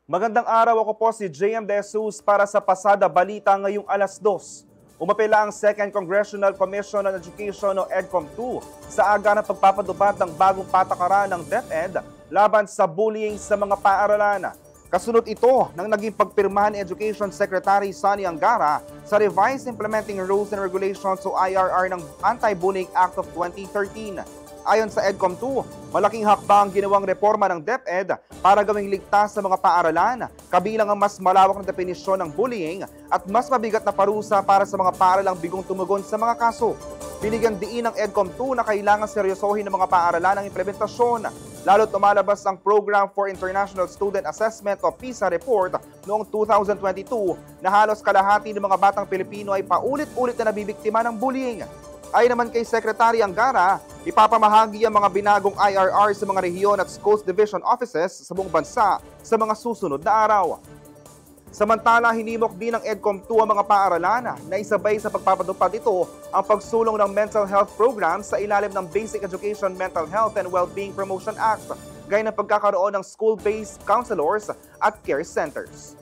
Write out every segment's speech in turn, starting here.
Magandang araw, ako po si JM De Jesus para sa Pasada Balita ngayong alas 2. Umapela ang 2nd Congressional Commission on Education o EDCOM-2 sa aga ng pagpapatupad ng bagong patakaran ng DepEd laban sa bullying sa mga paaralan. Kasunod ito ng naging pagpirmahan ni Education Secretary Sonny Angara sa Revised Implementing Rules and Regulations o IRR ng Anti-Bullying Act of 2013. Ayon sa EDCOM-2, malaking hakbang ang ginawang reforma ng DepEd para gawing ligtas sa mga paaralan, kabilang ang mas malawak na definisyon ng bullying at mas mabigat na parusa para sa mga paaralang bigong tumugon sa mga kaso. Binigyang diin ng EDCOM-2 na kailangan seryosohin ng mga paaralan ang implementasyon, lalo't lumalabas ang Program for International Student Assessment o PISA report noong 2022 na halos kalahati ng mga batang Pilipino ay paulit-ulit na nabibiktima ng bullying. Ayon naman kay Secretary Angara, ipapamahagi ang mga binagong IRR sa mga rehiyon at schools division offices sa buong bansa sa mga susunod na araw. Samantala, hinimok din ng EDCOM-2 ang mga paaralan na isabay sa pagpapatupad ito ang pagsulong ng mental health program sa ilalim ng Basic Education Mental Health and Wellbeing Promotion Act, gaya ng pagkakaroon ng school-based counselors at care centers.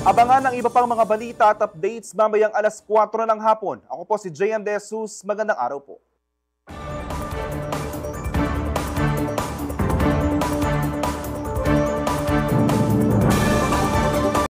Abangan ang iba pang mga balita at updates mamayang alas 4 ng hapon. Ako po si JM De Jesus. Magandang araw po.